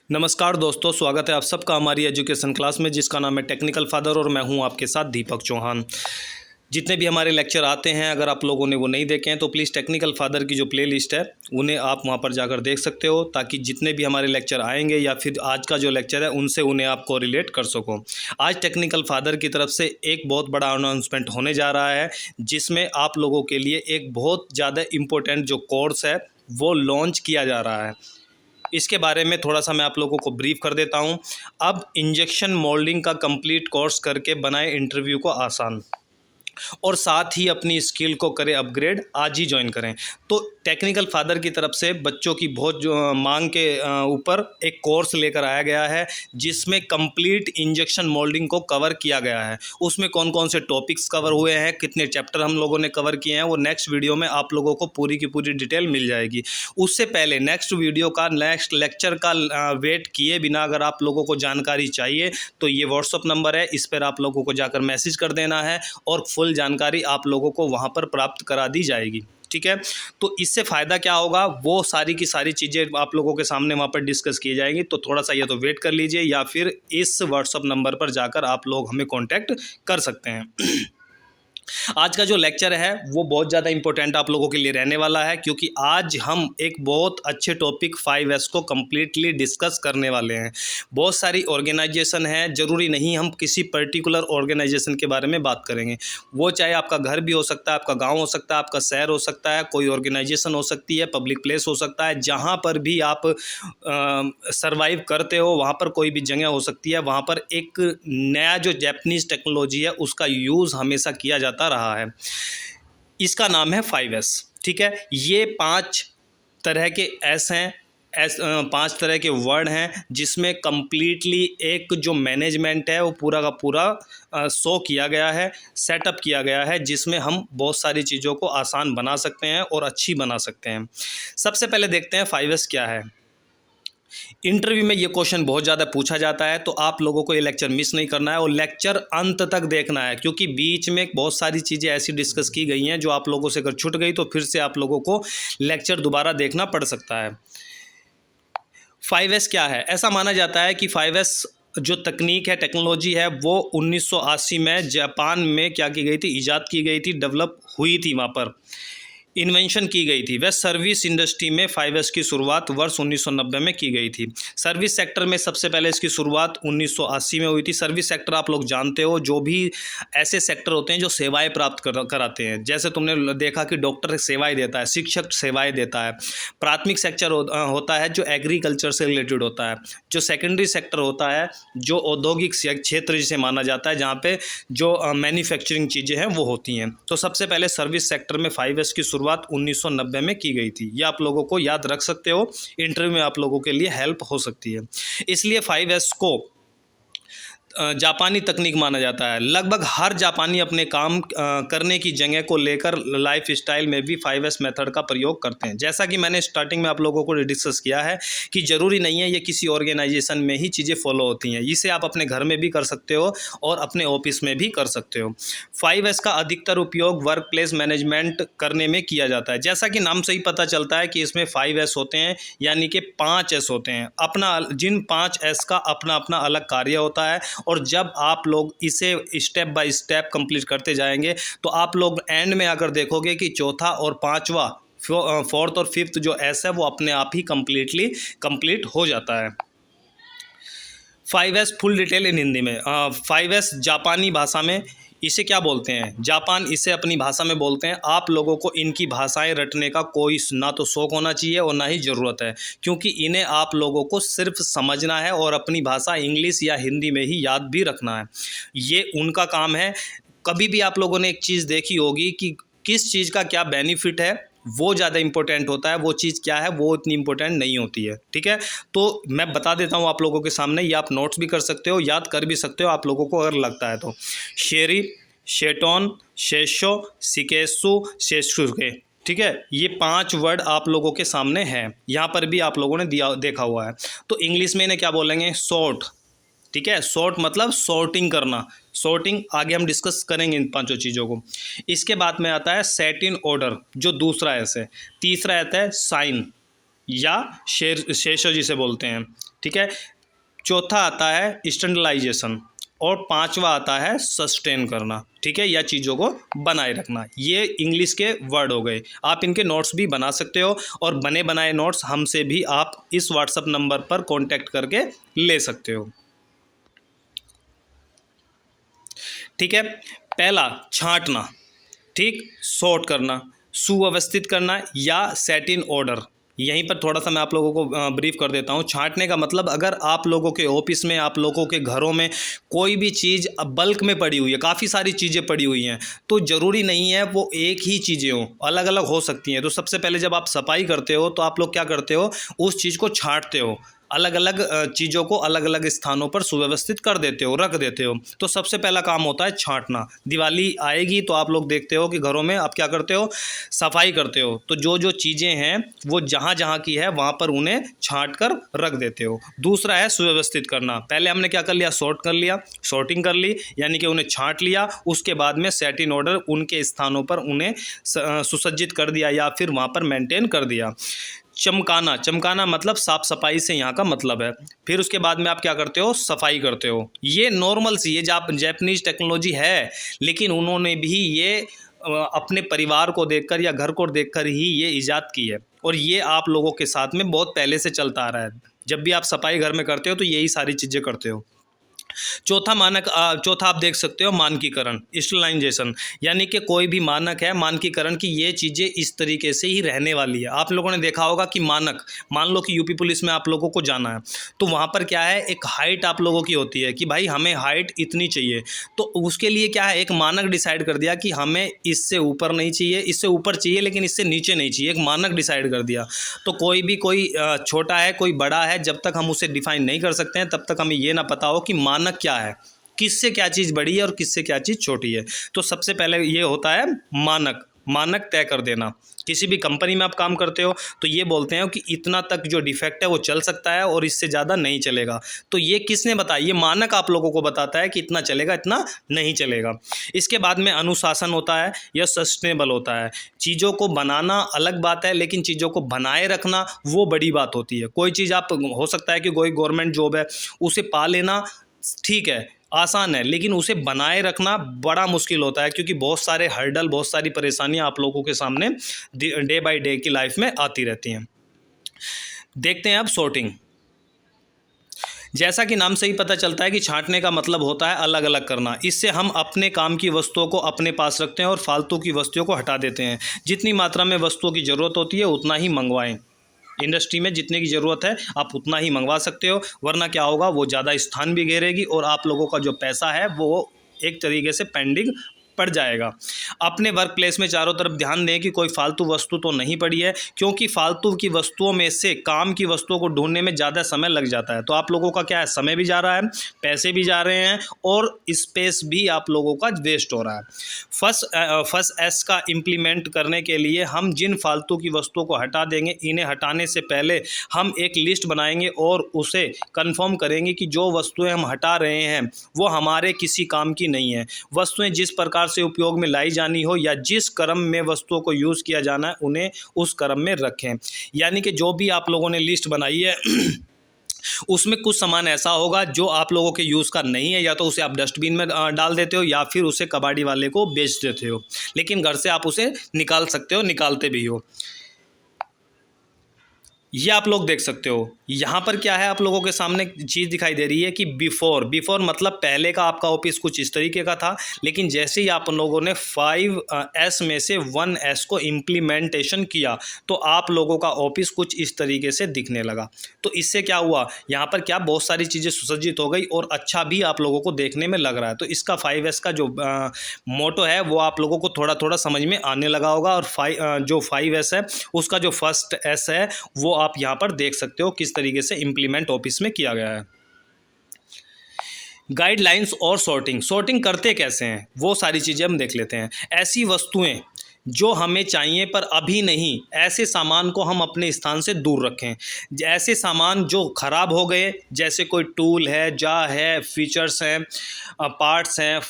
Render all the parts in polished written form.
नमस्कार दोस्तों, स्वागत है आप सबका हमारी एजुकेशन क्लास में जिसका नाम है टेक्निकल फादर और मैं हूं आपके साथ दीपक चौहान। जितने भी हमारे लेक्चर आते हैं, अगर आप लोगों ने वो नहीं देखे हैं तो प्लीज़ टेक्निकल फादर की जो प्लेलिस्ट है उन्हें आप वहां पर जाकर देख सकते हो, ताकि जितने भी हमारे लेक्चर आएंगे या फिर आज का जो लेक्चर है उनसे उन्हें आप कोरिलेट कर सको। आज टेक्निकल फादर की तरफ से एक बहुत बड़ा अनाउंसमेंट होने जा रहा है, जिसमें आप लोगों के लिए एक बहुत ज़्यादा इम्पोर्टेंट जो कोर्स है वो लॉन्च किया जा रहा है। इसके बारे में थोड़ा सा मैं आप लोगों को ब्रीफ कर देता हूं। अब इंजेक्शन मोल्डिंग का कंप्लीट कोर्स करके बनाए इंटरव्यू को आसान, और साथ ही अपनी स्किल को करें अपग्रेड। आज ही ज्वाइन करें। तो टेक्निकल फादर की तरफ से बच्चों की बहुत जो मांग के ऊपर एक कोर्स लेकर आया गया है, जिसमें कंप्लीट इंजेक्शन मोल्डिंग को कवर किया गया है। उसमें कौन कौन से टॉपिक्स कवर हुए हैं, कितने चैप्टर हम लोगों ने कवर किए हैं, वो नेक्स्ट वीडियो में आप लोगों को पूरी की पूरी डिटेल मिल जाएगी। उससे पहले नेक्स्ट वीडियो का, नेक्स्ट लेक्चर का वेट किए बिना अगर आप लोगों को जानकारी चाहिए तो ये व्हाट्सअप नंबर है, इस पर आप लोगों को जाकर मैसेज कर देना है और फुल जानकारी आप लोगों को वहां पर प्राप्त करा दी जाएगी। ठीक है, तो इससे फ़ायदा क्या होगा वो सारी की सारी चीज़ें आप लोगों के सामने वहाँ पर डिस्कस की जाएंगी। तो थोड़ा सा या तो वेट कर लीजिए या फिर इस व्हाट्सअप नंबर पर जाकर आप लोग हमें कांटेक्ट कर सकते हैं। आज का जो लेक्चर है वो बहुत ज़्यादा इंपॉर्टेंट आप लोगों के लिए रहने वाला है, क्योंकि आज हम एक बहुत अच्छे टॉपिक 5S को कम्प्लीटली डिस्कस करने वाले हैं। बहुत सारी ऑर्गेनाइजेशन है, ज़रूरी नहीं हम किसी पर्टिकुलर ऑर्गेनाइजेशन के बारे में बात करेंगे। वो चाहे आपका घर भी हो सकता है, आपका गांव हो सकता है, आपका शहर हो सकता है, कोई ऑर्गेनाइजेशन हो सकती है, पब्लिक प्लेस हो सकता है, जहाँ पर भी आप सर्वाइव करते हो वहाँ पर कोई भी जगह हो सकती है। वहाँ पर एक नया जो जापानीज़ टेक्नोलॉजी है उसका यूज़ हमेशा किया जाता रहा है। इसका नाम है 5S। ठीक है, ये 5 तरह के एस हैं, 5 तरह के वर्ड हैं, जिसमें कंप्लीटली एक जो मैनेजमेंट है वो पूरा का पूरा शो किया गया है, सेटअप किया गया है, जिसमें हम बहुत सारी चीज़ों को आसान बना सकते हैं और अच्छी बना सकते हैं। सबसे पहले देखते हैं 5S क्या है। इंटरव्यू में ये क्वेश्चन बहुत ज़्यादा पूछा जाता है, तो आप लोगों को ये लेक्चर मिस नहीं करना है और लेक्चर अंत तक देखना है, क्योंकि बीच में बहुत सारी चीज़ें ऐसी डिस्कस की गई हैं जो आप लोगों से अगर छूट गई तो फिर से आप लोगों को लेक्चर दोबारा देखना पड़ सकता है। 5S क्या है? ऐसा माना जाता है कि 5S जो तकनीक है, टेक्नोलॉजी है, वो 1980 में जापान में क्या की गई थी, ईजाद की गई थी, डेवलप हुई थी, वहाँ पर इन्वेंशन की गई थी। वह सर्विस इंडस्ट्री में 5S की शुरुआत वर्ष 1990 में की गई थी। सर्विस सेक्टर में सबसे पहले इसकी शुरुआत 1980 में हुई थी। सर्विस सेक्टर आप लोग जानते हो, जो भी ऐसे सेक्टर होते हैं जो सेवाएं प्राप्त कराते हैं। जैसे तुमने देखा कि डॉक्टर सेवाएं देता है, शिक्षक सेवाएं देता है। प्राथमिक सेक्टर होता है जो एग्रीकल्चर से रिलेटेड होता है। जो सेकेंडरी सेक्टर होता है जो औद्योगिक क्षेत्र जिसे माना जाता है, जहाँ पे जो मैन्युफैक्चरिंग चीज़ें हैं वो होती हैं। तो सबसे पहले सर्विस सेक्टर में 5S की शुरुआत 1990 में की गई थी। ये आप लोगों को याद रख सकते हो, इंटरव्यू में आप लोगों के लिए हेल्प हो सकती है। इसलिए 5S को जापानी तकनीक माना जाता है। लगभग हर जापानी अपने काम करने की जगह को लेकर लाइफ स्टाइल में भी 5S मेथड का प्रयोग करते हैं। जैसा कि मैंने स्टार्टिंग में आप लोगों को डिस्कस किया है कि ज़रूरी नहीं है ये किसी ऑर्गेनाइजेशन में ही चीज़ें फॉलो होती हैं। इसे आप अपने घर में भी कर सकते हो और अपने ऑफिस में भी कर सकते हो। 5S का अधिकतर उपयोग वर्क प्लेस मैनेजमेंट करने में किया जाता है। जैसा कि नाम से ही पता चलता है कि इसमें 5S होते हैं, यानी कि 5S होते हैं। जिन 5S का अपना अपना अलग कार्य होता है, और जब आप लोग इसे स्टेप बाय स्टेप कंप्लीट करते जाएंगे तो आप लोग एंड में आकर देखोगे कि चौथा और पांचवा, फोर्थ और फिफ्थ जो एस है वो अपने आप ही कंप्लीट हो जाता है। 5S full detail in Hindi में। 5S जापानी भाषा में इसे क्या बोलते हैं, जापान इसे अपनी भाषा में बोलते हैं। आप लोगों को इनकी भाषाएं रटने का कोई ना तो शौक होना चाहिए और ना ही ज़रूरत है, क्योंकि इन्हें आप लोगों को सिर्फ समझना है और अपनी भाषा इंग्लिश या हिंदी में ही याद भी रखना है। ये उनका काम है। कभी भी आप लोगों ने एक चीज़ देखी होगी कि किस चीज़ का क्या बेनिफिट है, वो ज़्यादा इंपॉर्टेंट होता है, वो चीज़ क्या है वो इतनी इंपॉर्टेंट नहीं होती है। ठीक है, तो मैं बता देता हूँ आप लोगों के सामने, ये आप नोट्स भी कर सकते हो, याद कर भी सकते हो आप लोगों को अगर लगता है तो। शेरी, शेटोन, शेशो, सिकेसु, शेशुके। ठीक है, ये 5 वर्ड आप लोगों के सामने हैं, यहाँ पर भी आप लोगों ने देखा हुआ है। तो इंग्लिश में इन्हें क्या बोलेंगे, सॉर्ट। ठीक है, सॉर्ट मतलब सॉर्टिंग करना, सॉर्टिंग आगे हम डिस्कस करेंगे इन 5 चीज़ों को। इसके बाद में आता है सेट इन ऑर्डर, जो दूसरा ऐसे। तीसरा आता है साइन। या शेषो जिसे बोलते हैं, ठीक है। चौथा आता है स्टैंडर्डाइजेशन और पांचवा आता है सस्टेन करना, ठीक है, या चीज़ों को बनाए रखना। ये इंग्लिश के वर्ड हो गए। आप इनके नोट्स भी बना सकते हो और बने बनाए नोट्स हमसे भी आप इस व्हाट्सएप नंबर पर कांटेक्ट करके ले सकते हो, ठीक है। पहला छांटना, ठीक, सॉर्ट करना, सुव्यवस्थित करना या सेट इन ऑर्डर। यहीं पर थोड़ा सा मैं आप लोगों को ब्रीफ कर देता हूँ। छांटने का मतलब, अगर आप लोगों के ऑफिस में, आप लोगों के घरों में कोई भी चीज़ बल्क में पड़ी हुई है, काफ़ी सारी चीज़ें पड़ी हुई हैं, तो ज़रूरी नहीं है वो एक ही चीज़ें हों, अलग अलग हो सकती हैं। तो सबसे पहले जब आप सफाई करते हो तो आप लोग क्या करते हो, उस चीज़ को छांटते हो, अलग अलग चीज़ों को अलग अलग स्थानों पर सुव्यवस्थित कर देते हो, रख देते हो। तो सबसे पहला काम होता है छांटना। दिवाली आएगी तो आप लोग देखते हो कि घरों में आप क्या करते हो, सफाई करते हो। तो जो जो चीज़ें हैं वो जहाँ जहाँ की है वहाँ पर उन्हें छांट कर रख देते हो। दूसरा है सुव्यवस्थित करना। पहले हमने क्या कर लिया, सॉर्ट कर लिया, सॉर्टिंग कर ली, यानी कि उन्हें छांट लिया। उसके बाद में सेट इन ऑर्डर, उनके स्थानों पर उन्हें सुसज्जित कर दिया या फिर वहाँ पर मेंटेन कर दिया। चमकाना, चमकाना मतलब साफ सफाई से यहाँ का मतलब है। फिर उसके बाद में आप क्या करते हो, सफाई करते हो। ये नॉर्मल सी, ये जापानीज टेक्नोलॉजी है, लेकिन उन्होंने भी ये अपने परिवार को देखकर या घर को देखकर ही ये ईजाद की है, और ये आप लोगों के साथ में बहुत पहले से चलता आ रहा है। जब भी आप सफाई घर में करते हो तो यही सारी चीज़ें करते हो। चौथा आप देख सकते हो मानकीकरण, स्टरलाइजेशन, यानी कि कोई भी मानक है, मानकीकरण की ये चीज़ें इस तरीके से ही रहने वाली है। आप लोगों ने देखा होगा कि मानक, मान लो कि यूपी पुलिस में आप लोगों को जाना है, तो वहाँ पर क्या है, एक हाइट आप लोगों की होती है कि भाई हमें हाइट इतनी चाहिए। तो उसके लिए क्या है, एक मानक डिसाइड कर दिया कि हमें इससे ऊपर नहीं चाहिए, इससे ऊपर चाहिए लेकिन इससे नीचे नहीं चाहिए, एक मानक डिसाइड कर दिया। तो कोई भी, कोई छोटा है कोई बड़ा है, जब तक हम उसे डिफाइन नहीं कर सकते हैं तब तक हमें ये ना पता हो कि मानक क्या है, किससे क्या चीज़ बड़ी है और किससे क्या चीज़ छोटी है। तो सबसे पहले ये होता है मानक, मानक तय कर देना। किसी भी कंपनी में आप काम करते हो तो ये बोलते हैं कि इतना तक जो डिफेक्ट है वो चल सकता है और इससे ज़्यादा नहीं चलेगा। तो ये किसने बताया, ये मानक आप लोगों को बताता है कि इतना चलेगा, इतना नहीं चलेगा। इसके बाद में अनुशासन होता है या सस्टेनेबल होता है। चीज़ों को बनाना अलग बात है, लेकिन चीज़ों को बनाए रखना वो बड़ी बात होती है। कोई चीज़ आप, हो सकता है कि कोई गवर्नमेंट जॉब है, उसे पा लेना ठीक है, आसान है, लेकिन उसे बनाए रखना बड़ा मुश्किल होता है, क्योंकि बहुत सारे हर्डल, बहुत सारी परेशानियां आप लोगों के सामने डे बाय डे की लाइफ में आती रहती हैं। देखते हैं अब सॉर्टिंग। जैसा कि नाम से ही पता चलता है कि छांटने का मतलब होता है अलग अलग करना। इससे हम अपने काम की वस्तुओं को अपने पास रखते हैं और फालतू की वस्तुओं को हटा देते हैं। जितनी मात्रा में वस्तुओं की ज़रूरत होती है उतना ही मंगवाएं। इंडस्ट्री में जितने की ज़रूरत है आप उतना ही मंगवा सकते हो, वरना क्या होगा, वो ज़्यादा स्थान भी घेरेगी और आप लोगों का जो पैसा है वो एक तरीके से पेंडिंग पड़ जाएगा। अपने वर्क प्लेस में चारों तरफ ध्यान दें कि कोई फालतू वस्तु तो नहीं पड़ी है, क्योंकि फालतू की वस्तुओं में से काम की वस्तुओं को ढूंढने में ज़्यादा समय लग जाता है। तो आप लोगों का क्या है, समय भी जा रहा है, पैसे भी जा रहे हैं और स्पेस भी आप लोगों का वेस्ट हो रहा है। फर्स्ट एस का इम्प्लीमेंट करने के लिए हम जिन फालतू की वस्तुओं को हटा देंगे, इन्हें हटाने से पहले हम एक लिस्ट बनाएंगे और उसे कंफर्म करेंगे कि जो वस्तुएं हम हटा रहे हैं वो हमारे किसी काम की नहीं है। वस्तुएं जिस प्रकार से उपयोग में लाई जानी हो या जिस क्रम में वस्तुओं को यूज़ किया जाना है उन्हें उस क्रम में रखें। यानी कि जो भी आप लोगों ने लिस्ट बनाई है उसमें कुछ सामान ऐसा होगा जो आप लोगों के यूज़ का नहीं है, या तो उसे आप डस्टबिन में डाल देते हो या फिर उसे कबाड़ी वाले को बेच देते हो, लेकिन घर से आप उसे निकाल सकते हो, निकालते भी हो। ये आप लोग देख सकते हो। यहाँ पर क्या है, आप लोगों के सामने चीज़ दिखाई दे रही है कि बिफोर मतलब पहले का आपका ऑफिस कुछ इस तरीके का था, लेकिन जैसे ही आप लोगों ने 5S में से 1S को इम्प्लीमेंटेशन किया तो आप लोगों का ऑफिस कुछ इस तरीके से दिखने लगा। तो इससे क्या हुआ, यहाँ पर क्या बहुत सारी चीज़ें सुसज्जित हो गई और अच्छा भी आप लोगों को देखने में लग रहा है। तो इसका 5S का जो मोटो है वो आप लोगों को थोड़ा थोड़ा समझ में आने लगा होगा। और जो 5S है उसका जो फर्स्ट S है वो आप यहाँ पर देख सकते हो किस तरीके से इम्प्लीमेंट ऑफिस में किया गया है। गाइडलाइंस और सॉर्टिंग करते कैसे हैं वो सारी चीज़ें हम देख लेते हैं। ऐसी वस्तुएं जो हमें चाहिए पर अभी नहीं, ऐसे सामान को हम अपने स्थान से दूर रखें। ऐसे सामान जो ख़राब हो गए, जैसे कोई टूल है, जा है, फीचर्स हैं, पार्ट्स हैं,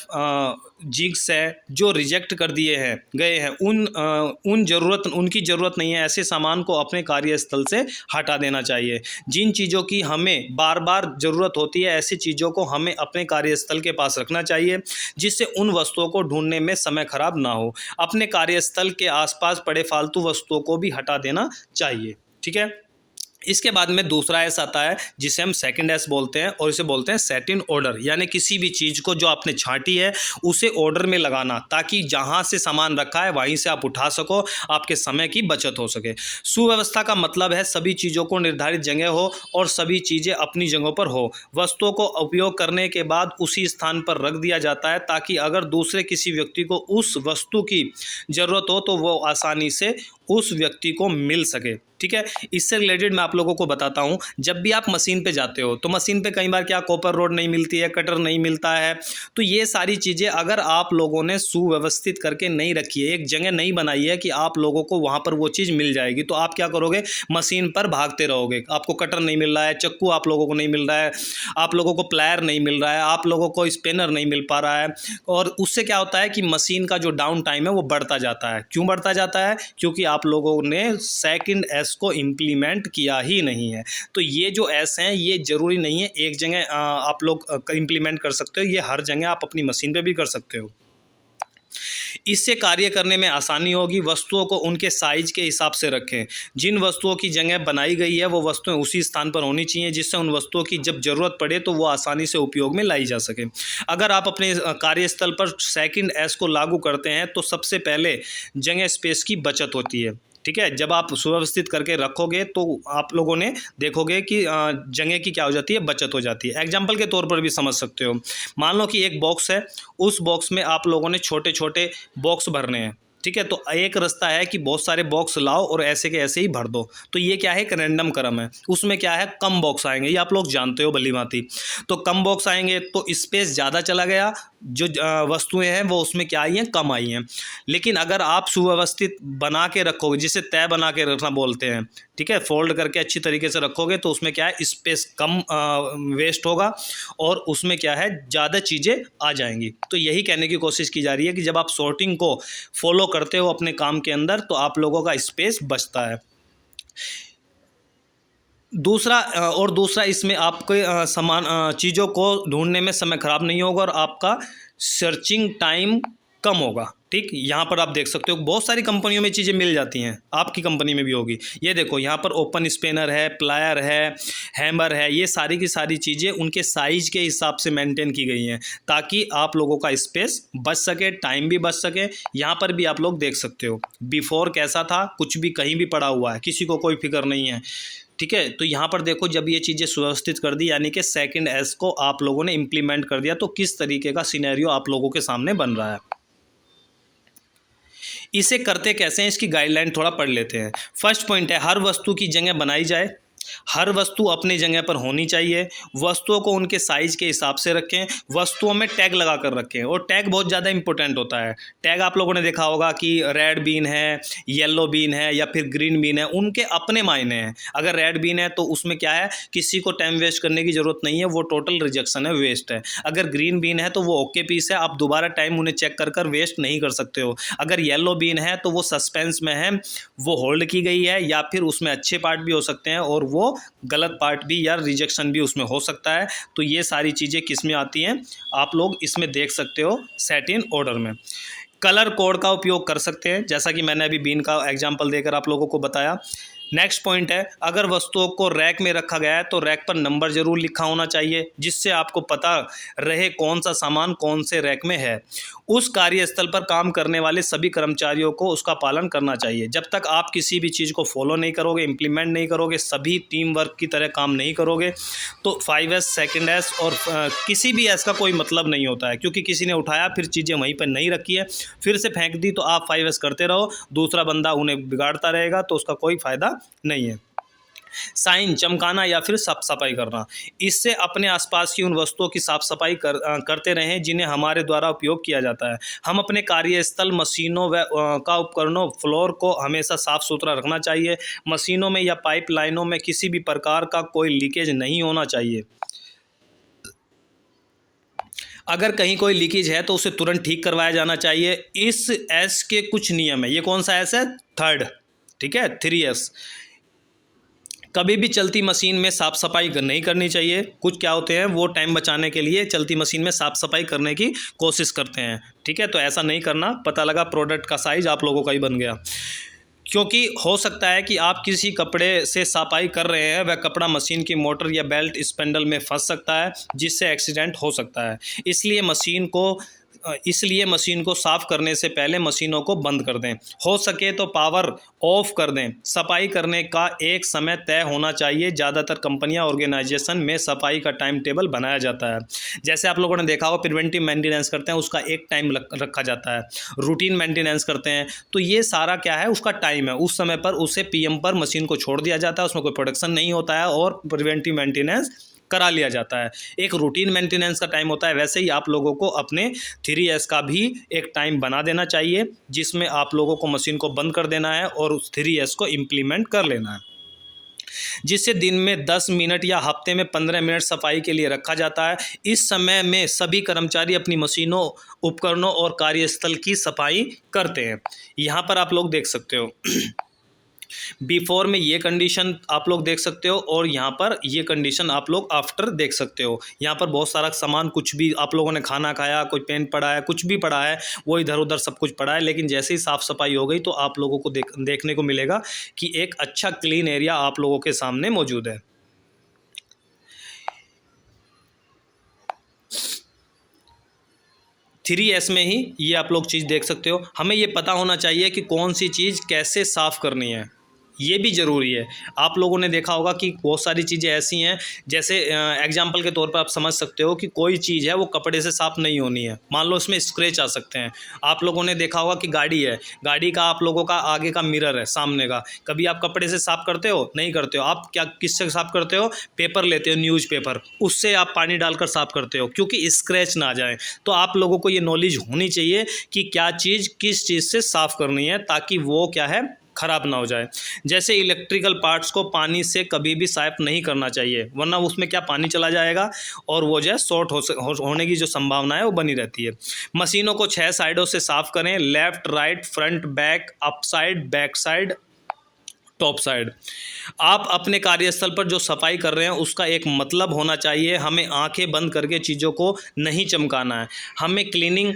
जिग्स है, जो रिजेक्ट कर दिए हैं गए हैं, उनकी ज़रूरत नहीं है। ऐसे सामान को अपने कार्यस्थल से हटा देना चाहिए। जिन चीज़ों की हमें बार बार ज़रूरत होती है, ऐसी चीज़ों को हमें अपने कार्यस्थल के पास रखना चाहिए, जिससे उन वस्तुओं को ढूंढने में समय खराब ना हो। अपने कार्यस्थल के आसपास पड़े फालतू वस्तुओं को भी हटा देना चाहिए। ठीक है। इसके बाद में दूसरा एस आता है, जिसे हम सेकंड एस बोलते हैं, और इसे बोलते हैं सेट इन ऑर्डर। यानी किसी भी चीज़ को जो आपने छांटी है उसे ऑर्डर में लगाना, ताकि जहां से सामान रखा है वहीं से आप उठा सको, आपके समय की बचत हो सके। सुव्यवस्था का मतलब है सभी चीज़ों को निर्धारित जगह हो और सभी चीज़ें अपनी जगहों पर हो। वस्तुओं को उपयोग करने के बाद उसी स्थान पर रख दिया जाता है, ताकि अगर दूसरे किसी व्यक्ति को उस वस्तु की ज़रूरत हो तो वो आसानी से उस व्यक्ति को मिल सके। ठीक है। इससे रिलेटेड मैं आप लोगों को बताता हूँ, जब भी आप मशीन पे जाते हो तो मशीन पे कई बार क्या कॉपर रोड नहीं मिलती है, कटर नहीं मिलता है। तो ये सारी चीज़ें अगर आप लोगों ने सुव्यवस्थित करके नहीं रखी है, एक जगह नहीं बनाई है कि आप लोगों को वहाँ पर वो चीज़ मिल जाएगी, तो आप क्या करोगे, मशीन पर भागते रहोगे। आपको कटर नहीं मिल रहा है, चक्कू आप लोगों को नहीं मिल रहा है, आप लोगों को प्लायर नहीं मिल रहा है, आप लोगों को स्पिनर नहीं मिल पा रहा है, और उससे क्या होता है कि मशीन का जो डाउन टाइम है वो बढ़ता जाता है। क्यों बढ़ता जाता है? क्योंकि आप लोगों ने सेकंड एस को इम्प्लीमेंट किया ही नहीं है। तो ये जो एस हैं ये ज़रूरी नहीं है एक जगह आप लोग इम्प्लीमेंट कर सकते हो, ये हर जगह आप अपनी मशीन पे भी कर सकते हो। इससे कार्य करने में आसानी होगी। वस्तुओं को उनके साइज के हिसाब से रखें। जिन वस्तुओं की जगह बनाई गई है वो वस्तुएं उसी स्थान पर होनी चाहिए, जिससे उन वस्तुओं की जब ज़रूरत पड़े तो वो आसानी से उपयोग में लाई जा सके। अगर आप अपने कार्यस्थल पर सेकंड एस को लागू करते हैं तो सबसे पहले जगह स्पेस की बचत होती है। ठीक है। जब आप सुव्यवस्थित करके रखोगे तो आप लोगों ने देखोगे कि जगह की क्या हो जाती है, बचत हो जाती है। एग्जाम्पल के तौर पर भी समझ सकते हो। मान लो कि एक बॉक्स है, उस बॉक्स में आप लोगों ने छोटे छोटे बॉक्स भरने हैं। ठीक है। तो एक रास्ता है कि बहुत सारे बॉक्स लाओ और ऐसे के ऐसे ही भर दो। तो ये क्या है, एक रैंडम क्रम है। उसमें क्या है, कम बॉक्स आएंगे, ये आप लोग जानते हो भली भांति। तो कम बॉक्स आएंगे तो स्पेस ज़्यादा चला गया, जो वस्तुएं हैं वो उसमें क्या आई हैं, कम आई हैं। लेकिन अगर आप सुव्यवस्थित बना के रखोगे, जिसे तय बना के रखना बोलते हैं, ठीक है, फोल्ड करके अच्छी तरीके से रखोगे तो उसमें क्या है, स्पेस कम वेस्ट होगा और उसमें क्या है, ज़्यादा चीज़ें आ जाएंगी। तो यही कहने की कोशिश की जा रही है कि जब आप सॉर्टिंग को फॉलो करते हो अपने काम के अंदर तो आप लोगों का स्पेस बचता है। दूसरा इसमें आपके समान चीज़ों को ढूंढने में समय खराब नहीं होगा और आपका सर्चिंग टाइम कम होगा। ठीक, यहाँ पर आप देख सकते हो बहुत सारी कंपनियों में चीज़ें मिल जाती हैं, आपकी कंपनी में भी होगी। ये देखो यहाँ पर ओपन स्पेनर है, प्लायर है, हैमर है, ये सारी की सारी चीज़ें उनके साइज के हिसाब से मेंटेन की गई हैं, ताकि आप लोगों का स्पेस बच सके, टाइम भी बच सके। यहाँ पर भी आप लोग देख सकते हो बिफोर कैसा था, कुछ भी कहीं भी पड़ा हुआ है, किसी को कोई फिक्र नहीं है। ठीक है। तो यहाँ पर देखो जब ये चीज़ें सुव्यवस्थित कर दी, यानी कि सेकंड एस को आप लोगों ने इम्प्लीमेंट कर दिया, तो किस तरीके का सिनेरियो आप लोगों के सामने बन रहा है। इसे करते कैसे हैं, इसकी गाइडलाइन थोड़ा पढ़ लेते हैं। फर्स्ट पॉइंट है, हर वस्तु की जगह बनाई जाए। हर वस्तु अपनी जगह पर होनी चाहिए। वस्तुओं को उनके साइज के हिसाब से रखें। वस्तुओं में टैग लगा कर रखें, और टैग बहुत ज़्यादा इंपॉर्टेंट होता है। टैग आप लोगों ने देखा होगा कि रेड बीन है, येलो बीन है या फिर ग्रीन बीन है, उनके अपने मायने हैं। अगर रेड बीन है तो उसमें क्या है, किसी को टाइम वेस्ट करने की ज़रूरत नहीं है, वो टोटल रिजेक्शन है, वेस्ट है। अगर ग्रीन बीन है तो वो ओके पीस है, आप दोबारा टाइम उन्हें चेक कर वेस्ट नहीं कर सकते हो। अगर येलो बीन है तो वो सस्पेंस में है, वो होल्ड की गई है, या फिर उसमें अच्छे पार्ट भी हो सकते हैं और वो गलत पार्ट भी या रिजेक्शन भी उसमें हो सकता है। तो ये सारी चीज़ें किस में आती हैं, आप लोग इसमें देख सकते हो सेट इन ऑर्डर में। कलर कोड का उपयोग कर सकते हैं, जैसा कि मैंने अभी बीन का एग्जांपल देकर आप लोगों को बताया। नेक्स्ट पॉइंट है, अगर वस्तुओं को रैक में रखा गया है तो रैक पर नंबर जरूर लिखा होना चाहिए, जिससे आपको पता रहे कौन सा सामान कौन से रैक में है। उस कार्यस्थल पर काम करने वाले सभी कर्मचारियों को उसका पालन करना चाहिए। जब तक आप किसी भी चीज़ को फॉलो नहीं करोगे, इम्प्लीमेंट नहीं करोगे, सभी टीम वर्क की तरह काम नहीं करोगे, तो 5S, सेकेंड एस और किसी भी एस का कोई मतलब नहीं होता है। क्योंकि किसी ने उठाया, फिर चीज़ें वहीं पर नहीं रखी है, फिर से फेंक दी, तो आप 5S करते रहो, दूसरा बंदा उन्हें बिगाड़ता रहेगा, तो उसका कोई फ़ायदा नहीं है। साइन चमकाना या फिर साफ सफाई करना। इससे अपने आसपास की उन वस्तुओं की साफ सफाई करते रहें जिन्हें हमारे द्वारा उपयोग किया जाता है। हम अपने कार्यस्थल, मशीनों व का उपकरणों, फ्लोर को हमेशा साफ सुथरा रखना चाहिए। मशीनों में या पाइपलाइनों में किसी भी प्रकार का कोई लीकेज नहीं होना चाहिए। अगर कहीं कोई लीकेज है तो उसे तुरंत ठीक करवाया जाना चाहिए। इस एस के कुछ नियम है। ये कौन सा एस है? थर्ड, ठीक है, 3S। कभी भी चलती मशीन में साफ़ सफाई नहीं करनी चाहिए। कुछ क्या होते हैं, वो टाइम बचाने के लिए चलती मशीन में साफ़ सफाई करने की कोशिश करते हैं, ठीक है, तो ऐसा नहीं करना। पता लगा प्रोडक्ट का साइज़ आप लोगों का ही बन गया, क्योंकि हो सकता है कि आप किसी कपड़े से सफाई कर रहे हैं, वह कपड़ा मशीन की मोटर या बेल्ट स्पैंडल में फंस सकता है, जिससे एक्सीडेंट हो सकता है। इसलिए मशीन को साफ़ करने से पहले मशीनों को बंद कर दें। हो सके तो पावर ऑफ कर दें। सफाई करने का एक समय तय होना चाहिए। ज़्यादातर कंपनियां, ऑर्गेनाइजेशन में सफाई का टाइम टेबल बनाया जाता है। जैसे आप लोगों ने देखा हो, प्रिवेंटिव मेंटेनेंस करते हैं, उसका एक टाइम रखा जाता है। रूटीन मेंटेनेंस करते हैं तो ये सारा क्या है, उसका टाइम है। उस समय पर उसे PM पर मशीन को छोड़ दिया जाता है, उसमें कोई प्रोडक्शन नहीं होता है और प्रिवेंटिव मेंटेनेंस करा लिया जाता है। एक रूटीन मेंटेनेंस का टाइम होता है। वैसे ही आप लोगों को अपने 3S का भी एक टाइम बना देना चाहिए, जिसमें आप लोगों को मशीन को बंद कर देना है और उस 3S को इम्प्लीमेंट कर लेना है, जिससे दिन में 10 मिनट या हफ्ते में 15 मिनट सफाई के लिए रखा जाता है। इस समय में सभी कर्मचारी अपनी मशीनों, उपकरणों और कार्यस्थल की सफाई करते हैं। यहाँ पर आप लोग देख सकते हो बिफोर में ये कंडीशन आप लोग देख सकते हो और यहाँ पर ये कंडीशन आप लोग आफ्टर देख सकते हो। यहाँ पर बहुत सारा सामान, कुछ भी आप लोगों ने खाना खाया, कोई पेन पड़ा है, कुछ भी पड़ा है, वो इधर उधर सब कुछ पड़ा है, लेकिन जैसे ही साफ़ सफाई हो गई तो आप लोगों को देखने को मिलेगा कि एक अच्छा क्लीन एरिया आप लोगों के सामने मौजूद है। थ्री एस में ही ये आप लोग चीज़ देख सकते हो। हमें ये पता होना चाहिए कि कौन सी चीज़ कैसे साफ़ करनी है, ये भी ज़रूरी है। आप लोगों ने देखा होगा कि बहुत सारी चीज़ें ऐसी हैं, जैसे एग्जाम्पल के तौर पर आप समझ सकते हो कि कोई चीज़ है वो कपड़े से साफ़ नहीं होनी है। मान लो इसमें स्क्रैच आ सकते हैं। आप लोगों ने देखा होगा कि गाड़ी है, गाड़ी का आप लोगों का आगे का मिरर है, सामने का, कभी आप कपड़े से साफ़ करते हो? नहीं करते हो। आप क्या किससे साफ़ करते हो? पेपर लेते हो, न्यूज़पेपर, उससे आप पानी डालकर साफ़ करते हो, क्योंकि स्क्रैच ना आ जाए। तो आप लोगों को ये नॉलेज होनी चाहिए कि क्या चीज़ किस चीज़ से साफ़ करनी है, ताकि वो क्या है, ख़राब ना हो जाए। जैसे इलेक्ट्रिकल पार्ट्स को पानी से कभी भी साफ़ नहीं करना चाहिए, वरना उसमें क्या, पानी चला जाएगा और वो जो है शॉर्ट होने की जो संभावना है वो बनी रहती है। मशीनों को 6 साइडों से साफ़ करें, left, right, front, back, up side, back side, top side. आप अपने कार्यस्थल पर जो सफाई कर रहे हैं उसका एक मतलब होना चाहिए। हमें आंखें बंद करके चीज़ों को नहीं चमकाना है। हमें क्लीनिंग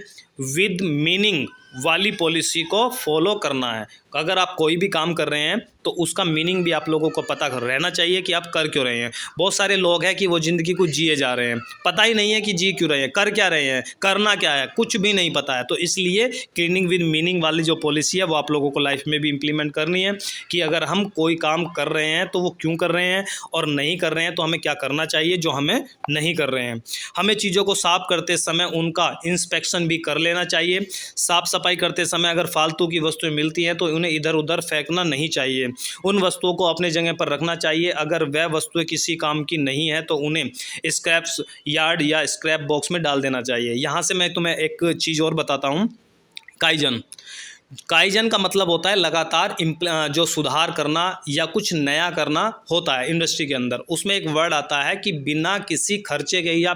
विद मीनिंग वाली पॉलिसी को फॉलो करना है। अगर आप कोई भी काम कर रहे हैं तो उसका मीनिंग भी आप लोगों को पता रहना चाहिए कि आप कर क्यों रहे हैं। बहुत सारे लोग हैं कि वो ज़िंदगी को जिए जा रहे हैं, पता ही नहीं है कि जी क्यों रहे हैं, कर क्या रहे हैं, करना क्या है, कुछ भी नहीं पता है। तो इसलिए क्लीनिंग विद मीनिंग वाली जो पॉलिसी है वो आप लोगों को लाइफ में भी इम्प्लीमेंट करनी है, कि अगर हम कोई काम कर रहे हैं तो वो क्यों कर रहे हैं, और नहीं कर रहे हैं तो हमें क्या करना चाहिए जो हमें नहीं कर रहे हैं। हमें चीज़ों को साफ़ करते समय उनका इंस्पेक्शन भी कर लेना चाहिए। साफ़ सफाई करते समय अगर फालतू की वस्तुएं मिलती हैं तो उन्हें इधर उधर फेंकना नहीं चाहिए। उन वस्तुओं को अपने जगह पर रखना चाहिए। अगर वह वस्तुएं किसी काम की नहीं है तो उन्हें स्क्रैप यार्ड या स्क्रैप बॉक्स में डाल देना चाहिए। यहाँ से मैं तुम्हें एक चीज़ और बताता हूँ। काइजन, काइजन का मतलब होता है लगातार जो सुधार करना या कुछ नया करना होता है इंडस्ट्री के अंदर। उसमें एक वर्ड आता है कि बिना किसी खर्चे के या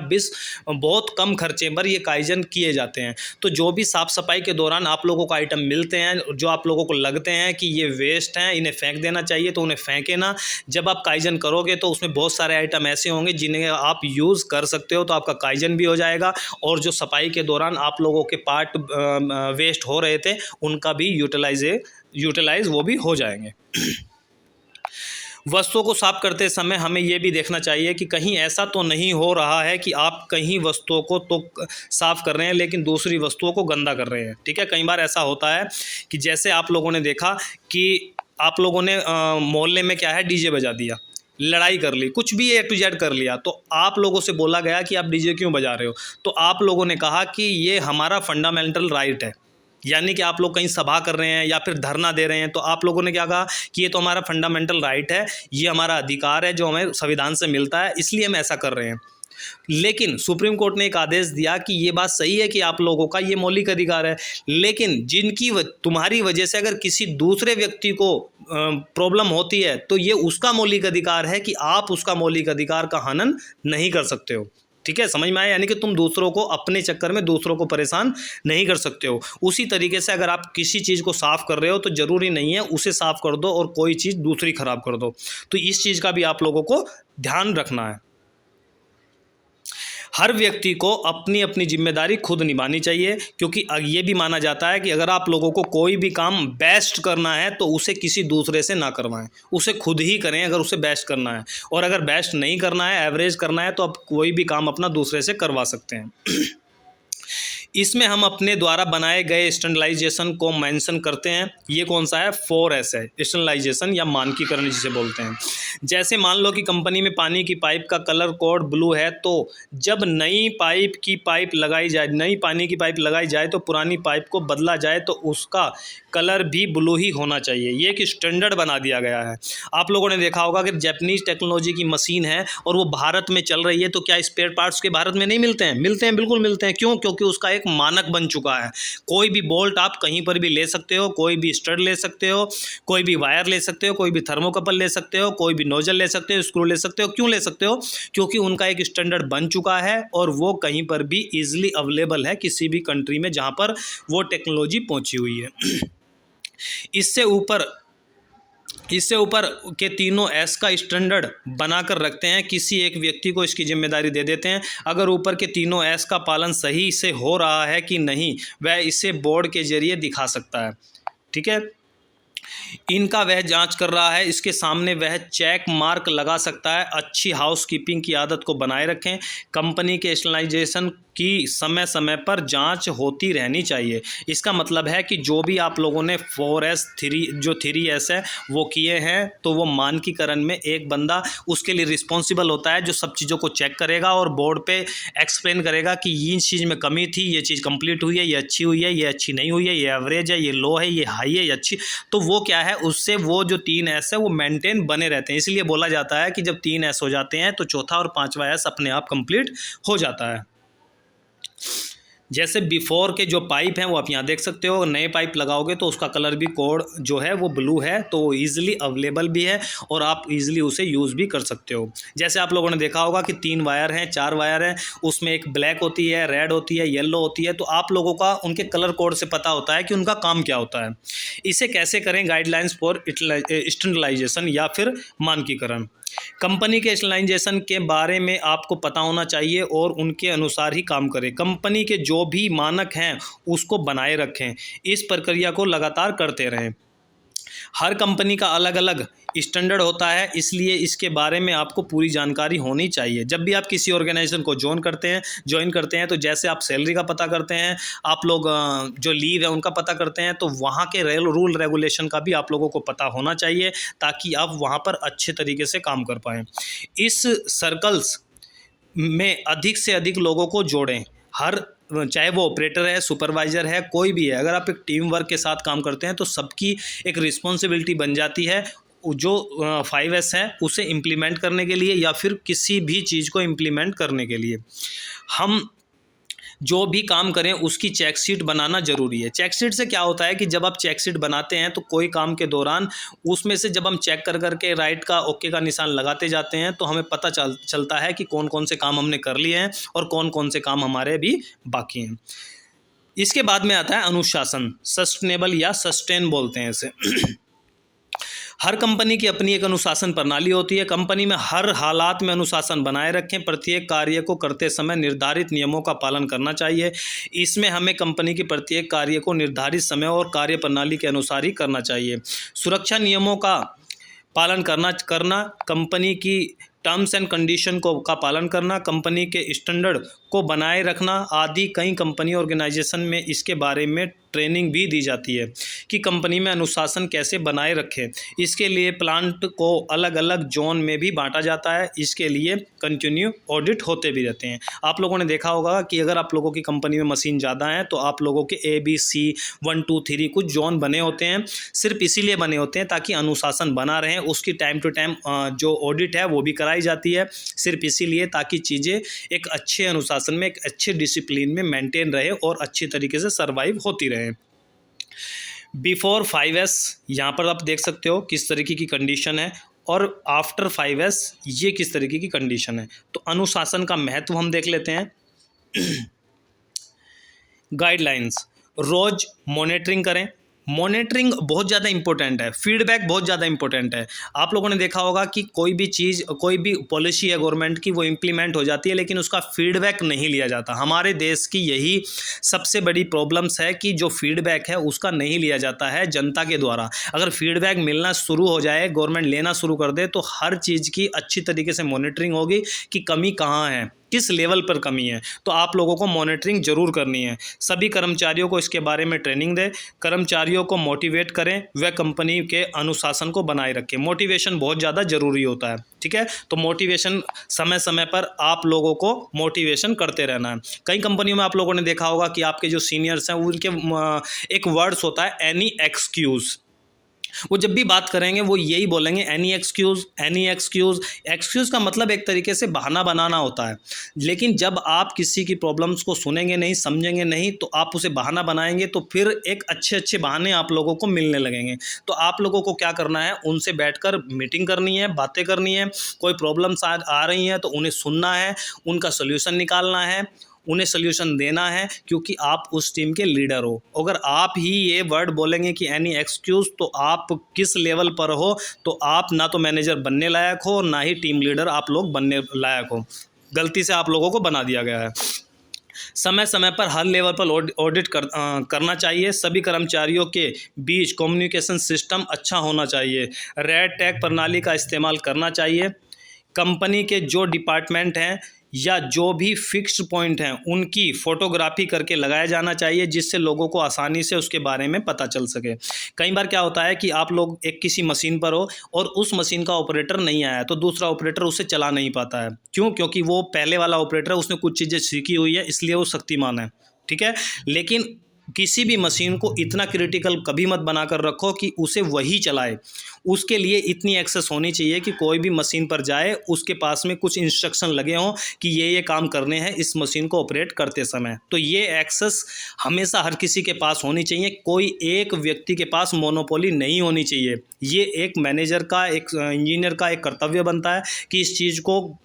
बहुत कम खर्चे पर ये काइजन किए जाते हैं। तो जो भी साफ़ सफाई के दौरान आप लोगों को आइटम मिलते हैं जो आप लोगों को लगते हैं कि ये वेस्ट हैं, इन्हें फेंक देना चाहिए, तो उन्हें फेंके ना। जब आप काइजन करोगे तो उसमें बहुत सारे आइटम ऐसे होंगे जिन्हें आप यूज़ कर सकते हो, तो आपका काइजन भी हो जाएगा। और जो सफाई के दौरान आप लोगों के पार्ट वेस्ट हो रहे थे उनका भी यूटिलाइज वो भी हो जाएंगे। वस्तुओं को साफ करते समय हमें यह भी देखना चाहिए कि कहीं ऐसा तो नहीं हो रहा है कि आप कहीं वस्तुओं को तो साफ़ कर रहे हैं लेकिन दूसरी वस्तुओं को गंदा कर रहे हैं। ठीक है, कई बार ऐसा होता है कि जैसे आप लोगों ने देखा कि आप लोगों ने मोहल्ले में क्या है, डीजे बजा दिया, लड़ाई कर ली, कुछ भी A to Z कर लिया, तो आप लोगों से बोला गया कि आप डीजे क्यों बजा रहे हो, तो आप लोगों ने कहा कि ये हमारा फंडामेंटल राइट है। यानी कि आप लोग कहीं सभा कर रहे हैं या फिर धरना दे रहे हैं, तो आप लोगों ने क्या कहा कि ये तो हमारा फंडामेंटल राइट है, ये हमारा अधिकार है जो हमें संविधान से मिलता है, इसलिए हम ऐसा कर रहे हैं। लेकिन सुप्रीम कोर्ट ने एक आदेश दिया कि ये बात सही है कि आप लोगों का ये मौलिक अधिकार है, लेकिन तुम्हारी वजह से अगर किसी दूसरे व्यक्ति को प्रॉब्लम होती है तो ये उसका मौलिक अधिकार है कि आप उसका मौलिक अधिकार का हनन नहीं कर सकते हो। ठीक है, समझ में आया? यानी कि तुम दूसरों को अपने चक्कर में दूसरों को परेशान नहीं कर सकते हो। उसी तरीके से अगर आप किसी चीज़ को साफ़ कर रहे हो तो ज़रूरी नहीं है उसे साफ़ कर दो और कोई चीज़ दूसरी ख़राब कर दो। तो इस चीज़ का भी आप लोगों को ध्यान रखना है। हर व्यक्ति को अपनी अपनी जिम्मेदारी खुद निभानी चाहिए, क्योंकि ये भी माना जाता है कि अगर आप लोगों को कोई भी काम बेस्ट करना है तो उसे किसी दूसरे से ना करवाएं, उसे खुद ही करें अगर उसे बेस्ट करना है। और अगर बेस्ट नहीं करना है, एवरेज करना है, तो आप कोई भी काम अपना दूसरे से करवा सकते हैं। इसमें हम अपने द्वारा बनाए गए स्टैंडर्डाइजेशन को मेंशन करते हैं। ये कौन सा है? 4S है, स्टैंडर्डाइजेशन या मानकीकरण जिसे बोलते हैं। जैसे मान लो कि कंपनी में पानी की पाइप का कलर कोड ब्लू है, तो जब नई पाइप लगाई जाए, नई पानी की पाइप लगाई जाए तो पुरानी पाइप को बदला जाए तो उसका कलर भी ब्लू ही होना चाहिए। ये एक स्टैंडर्ड बना दिया गया है। आप लोगों ने देखा होगा कि जापानीज़ टेक्नोलॉजी की मशीन है और वो भारत में चल रही है, तो क्या स्पेयर पार्ट्स के भारत में नहीं मिलते हैं? मिलते हैं, बिल्कुल मिलते हैं। क्यों? क्योंकि उसका एक मानक बन चुका है। कोई भी बोल्ट आप कहीं पर भी ले सकते हो, कोई भी स्टड ले सकते हो, कोई भी वायर ले सकते हो, कोई भी थर्मोकपल ले सकते हो, कोई भी नोजल ले सकते हो, स्क्रू ले सकते हो। क्यों ले सकते हो? क्योंकि उनका एक स्टैंडर्ड बन चुका है और वो कहीं पर भी ईजिली अवेलेबल है किसी भी कंट्री में जहाँ पर वो टेक्नोलॉजी पहुँची हुई है। इससे ऊपर के तीनों एस का स्टैंडर्ड बनाकर रखते हैं, किसी एक व्यक्ति को इसकी जिम्मेदारी दे देते हैं। अगर ऊपर के तीनों एस का पालन सही से हो रहा है कि नहीं, वह इसे बोर्ड के जरिए दिखा सकता है। ठीक है, इनका वह जांच कर रहा है, इसके सामने वह चेक मार्क लगा सकता है। अच्छी हाउसकीपिंग की आदत को बनाए रखें। कंपनी के स्टैंडर्डाइजेशन की समय समय पर जांच होती रहनी चाहिए। इसका मतलब है कि जो भी आप लोगों ने 4S 3S है वो किए हैं, तो वो मानकीकरण में एक बंदा उसके लिए रिस्पॉन्सिबल होता है जो सब चीज़ों को चेक करेगा और बोर्ड पे एक्सप्लेन करेगा कि ये चीज़ में कमी थी, ये चीज़ कंप्लीट हुई है, ये अच्छी हुई है, ये अच्छी नहीं हुई है, ये एवरेज है, ये लो है, ये हाई है, ये अच्छी। तो वो क्या है, उससे वो जो 3S है वो मेंटेन बने रहते हैं। इसलिए बोला जाता है कि जब 3S हो जाते हैं तो चौथा और पाँचवा S अपने आप कंप्लीट हो जाता है। जैसे बिफोर के जो पाइप हैं वो आप यहाँ देख सकते हो, नए पाइप लगाओगे तो उसका कलर भी कोड जो है वो ब्लू है, तो वो ईजिली अवेलेबल भी है और आप ईजिली उसे यूज़ भी कर सकते हो। जैसे आप लोगों ने देखा होगा कि 3 वायर हैं, 4 वायर हैं, उसमें एक ब्लैक होती है, रेड होती है, येलो होती है, तो आप लोगों का उनके कलर कोड से पता होता है कि उनका काम क्या होता है। इसे कैसे करें? गाइडलाइंस फॉर स्टैंडर्डाइजेशन या फिर मानकीकरण। कंपनी के स्टैंडर्डाइजेशन के बारे में आपको पता होना चाहिए और उनके अनुसार ही काम करें। कंपनी के जो भी मानक हैं उसको बनाए रखें। इस प्रक्रिया को लगातार करते रहें। हर कंपनी का अलग अलग स्टैंडर्ड होता है, इसलिए इसके बारे में आपको पूरी जानकारी होनी चाहिए। जब भी आप किसी ऑर्गेनाइजेशन को ज्वाइन करते हैं तो जैसे आप सैलरी का पता करते हैं, आप लोग जो लीव है उनका पता करते हैं, तो वहाँ के रूल रेगुलेशन का भी आप लोगों को पता होना चाहिए ताकि आप वहाँ पर अच्छे तरीके से काम कर पाएँ। इस सर्कल्स में अधिक से अधिक लोगों को जोड़ें। चाहे वो ऑपरेटर है, सुपरवाइज़र है, कोई भी है, अगर आप एक टीम वर्क के साथ काम करते हैं तो सबकी एक रिस्पॉन्सिबिलिटी बन जाती है जो 5S है उसे इम्प्लीमेंट करने के लिए या फिर किसी भी चीज़ को इम्प्लीमेंट करने के लिए। हम जो भी काम करें उसकी चेकशीट बनाना ज़रूरी है। चेकशीट से क्या होता है कि जब आप चेकशीट बनाते हैं तो कोई काम के दौरान उसमें से जब हम चेक कर के राइट का ओके का निशान लगाते जाते हैं तो हमें पता चलता है कि कौन कौन से काम हमने कर लिए हैं और कौन कौन से काम हमारे भी बाकी हैं। इसके बाद में आता है अनुशासन, सस्टेनेबल या सस्टेन बोलते हैं इसे। हर कंपनी की अपनी एक अनुशासन प्रणाली होती है। कंपनी में हर हालात में अनुशासन बनाए रखें। प्रत्येक कार्य को करते समय निर्धारित नियमों का पालन करना चाहिए। इसमें हमें कंपनी के प्रत्येक कार्य को निर्धारित समय और कार्य प्रणाली के अनुसार ही करना चाहिए। सुरक्षा नियमों का पालन करना, कंपनी की टर्म्स एंड कंडीशन का पालन करना, कंपनी के स्टैंडर्ड को बनाए रखना आदि कई कंपनी ऑर्गेनाइजेशन में इसके बारे में ट्रेनिंग भी दी जाती है कि कंपनी में अनुशासन कैसे बनाए रखें। इसके लिए प्लांट को अलग अलग जोन में भी बांटा जाता है। इसके लिए कंटिन्यू ऑडिट होते भी रहते हैं। आप लोगों ने देखा होगा कि अगर आप लोगों की कंपनी में मशीन ज़्यादा है तो आप लोगों के ABC 1 2 3 कुछ जोन बने होते हैं, सिर्फ इसीलिए बने होते हैं ताकि अनुशासन बना रहे। उसकी टाइम टू टाइम जो ऑडिट है वो भी कराई जाती है, सिर्फ इसीलिए ताकि चीज़ें एक अच्छे अनुशासन में, एक अच्छे डिसिप्लिन में मेंटेन रहे और अच्छी तरीके से सर्वाइव होती रहे। बिफोर 5S यहाँ पर आप देख सकते हो किस तरीके की कंडीशन है, और आफ्टर 5S ये किस तरीके की कंडीशन है। तो अनुशासन का महत्व हम देख लेते हैं। गाइडलाइंस, रोज मॉनिटरिंग करें। मॉनिटरिंग बहुत ज़्यादा इंपॉर्टेंट है, फीडबैक बहुत ज़्यादा इंपॉर्टेंट है। आप लोगों ने देखा होगा कि कोई भी चीज़, कोई भी पॉलिसी है गवर्नमेंट की, वो इम्प्लीमेंट हो जाती है लेकिन उसका फीडबैक नहीं लिया जाता। हमारे देश की यही सबसे बड़ी प्रॉब्लम्स है कि जो फीडबैक है उसका नहीं लिया जाता है जनता के द्वारा। अगर फीडबैक मिलना शुरू हो जाए, गवर्नमेंट लेना शुरू कर दे, तो हर चीज़ की अच्छी तरीके से मॉनिटरिंग होगी कि कमी कहाँ है, किस लेवल पर कमी है। तो आप लोगों को मॉनिटरिंग जरूर करनी है। सभी कर्मचारियों को इसके बारे में ट्रेनिंग दें, कर्मचारियों को मोटिवेट करें, वह कंपनी के अनुशासन को बनाए रखें। मोटिवेशन बहुत ज़्यादा ज़रूरी होता है, ठीक है। तो मोटिवेशन समय समय पर आप लोगों को मोटिवेशन करते रहना है। कई कंपनियों में आप लोगों ने देखा होगा कि आपके जो सीनियर्स हैं उनके एक वर्ड्स होता है एनी एक्सक्यूज़। वो जब भी बात करेंगे वो यही बोलेंगे any excuse, any excuse. Excuse का मतलब एक तरीके से बहाना बनाना होता है, लेकिन जब आप किसी की प्रॉब्लम्स को सुनेंगे नहीं, समझेंगे नहीं, तो आप उसे बहाना बनाएंगे, तो फिर एक अच्छे अच्छे बहाने आप लोगों को मिलने लगेंगे। तो आप लोगों को क्या करना है, उनसे बैठकर मीटिंग करनी है, बातें करनी है। कोई प्रॉब्लम्स आ रही हैं तो उन्हें सुनना है, उनका सोल्यूशन निकालना है, उन्हें सोल्यूशन देना है, क्योंकि आप उस टीम के लीडर हो। अगर आप ही ये वर्ड बोलेंगे कि एनी एक्सक्यूज़, तो आप किस लेवल पर हो, तो आप ना तो मैनेजर बनने लायक हो, ना ही टीम लीडर आप लोग बनने लायक हो। गलती से आप लोगों को बना दिया गया है। समय समय पर हर लेवल पर ऑडिट करना चाहिए। सभी कर्मचारियों के बीच कम्युनिकेशन सिस्टम अच्छा होना चाहिए। रेड टैग प्रणाली का इस्तेमाल करना चाहिए। कंपनी के जो डिपार्टमेंट हैं या जो भी फिक्स्ड पॉइंट हैं उनकी फ़ोटोग्राफी करके लगाया जाना चाहिए, जिससे लोगों को आसानी से उसके बारे में पता चल सके। कई बार क्या होता है कि आप लोग एक किसी मशीन पर हो और उस मशीन का ऑपरेटर नहीं आया, तो दूसरा ऑपरेटर उसे चला नहीं पाता है। क्यों? क्योंकि वो पहले वाला ऑपरेटर है, उसने कुछ चीज़ें सीखी हुई है, इसलिए वो शक्तिमान है, ठीक है। लेकिन किसी भी मशीन को इतना क्रिटिकल कभी मत बनाकर रखो कि उसे वही चलाए। उसके लिए इतनी एक्सेस होनी चाहिए कि कोई भी मशीन पर जाए, उसके पास में कुछ इंस्ट्रक्शन लगे हों कि ये काम करने हैं इस मशीन को ऑपरेट करते समय। तो ये एक्सेस हमेशा हर किसी के पास होनी चाहिए। कोई एक व्यक्ति के पास मोनोपोली नहीं होनी चाहिए। ये एक मैनेजर का, एक इंजीनियर का एक कर्तव्य बनता है कि इस चीज़ को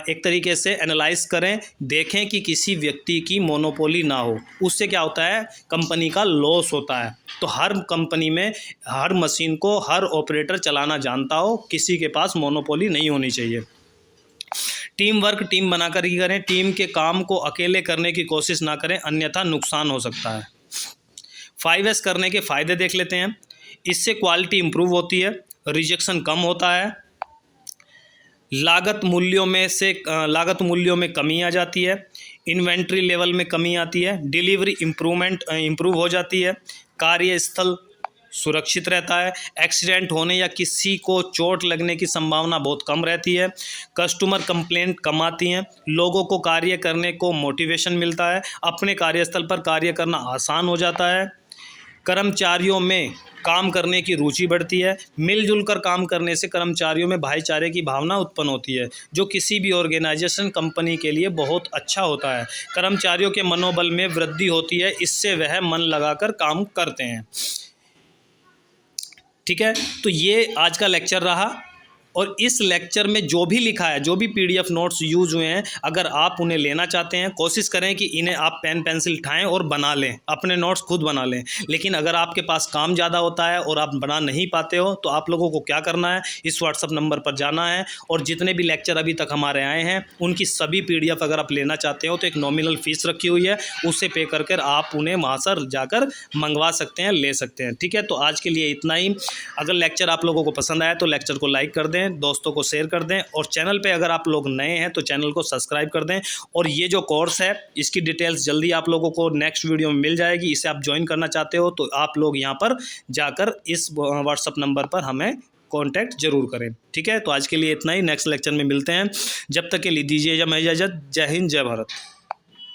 एक तरीके से एनालाइज करें, देखें कि किसी व्यक्ति की मोनोपोली ना हो। उससे क्या होता है, कंपनी का लॉस होता है। तो हर कंपनी में हर मशीन को हर ऑपरेटर चलाना जानता हो, किसी के पास मोनोपोली नहीं होनी चाहिए। टीम वर्क टीम बनाकर ही करें। टीम के काम को अकेले करने की कोशिश ना करें, अन्यथा नुकसान हो सकता है। 5S करने के फ़ायदे देख लेते हैं। इससे क्वालिटी इंप्रूव होती है, रिजेक्शन कम होता है, लागत मूल्यों में कमी आ जाती है, इन्वेंट्री लेवल में कमी आती है, डिलीवरी इम्प्रूव हो जाती है, कार्यस्थल सुरक्षित रहता है, एक्सीडेंट होने या किसी को चोट लगने की संभावना बहुत कम रहती है, कस्टमर कंप्लेंट कम आती हैं, लोगों को कार्य करने को मोटिवेशन मिलता है, अपने कार्यस्थल पर कार्य करना आसान हो जाता है, कर्मचारियों में काम करने की रुचि बढ़ती है, मिलजुल कर काम करने से कर्मचारियों में भाईचारे की भावना उत्पन्न होती है, जो किसी भी ऑर्गेनाइजेशन कंपनी के लिए बहुत अच्छा होता है। कर्मचारियों के मनोबल में वृद्धि होती है, इससे वह मन लगाकर काम करते हैं। ठीक है, तो ये आज का लेक्चर रहा, और इस लेक्चर में जो भी लिखा है, जो भी PDF नोट्स यूज़ हुए हैं, अगर आप उन्हें लेना चाहते हैं, कोशिश करें कि इन्हें आप पेन पेंसिल उठाएं और बना लें, अपने नोट्स खुद बना लें। लेकिन अगर आपके पास काम ज़्यादा होता है और आप बना नहीं पाते हो, तो आप लोगों को क्या करना है, इस WhatsApp नंबर पर जाना है, और जितने भी लेक्चर अभी तक हमारे आए हैं उनकी सभी PDF अगर आप लेना चाहते हो तो एक नॉमिनल फ़ीस रखी हुई है, उससे पे कर आप उन्हें वहाँ से जाकर मंगवा सकते हैं, ले सकते हैं। ठीक है, तो आज के लिए इतना ही। अगर लेक्चर आप लोगों को पसंद आया तो लेक्चर को लाइक कर दें, दें, दोस्तों को शेयर कर दें, और चैनल पे अगर आप लोग नए हैं तो चैनल को सब्सक्राइब कर दें। और ये जो कोर्स है इसकी डिटेल्स जल्दी आप लोगों को नेक्स्ट वीडियो में मिल जाएगी। इसे आप ज्वाइन करना चाहते हो तो आप लोग यहाँ पर जाकर इस व्हाट्सअप नंबर पर हमें कांटेक्ट जरूर करें। ठीक है, तो आज के लिए इतना ही। नेक्स्ट लेक्चर में मिलते हैं। जब तक के लिए दीजिए इजाज़त। जय हिंद, जय भारत।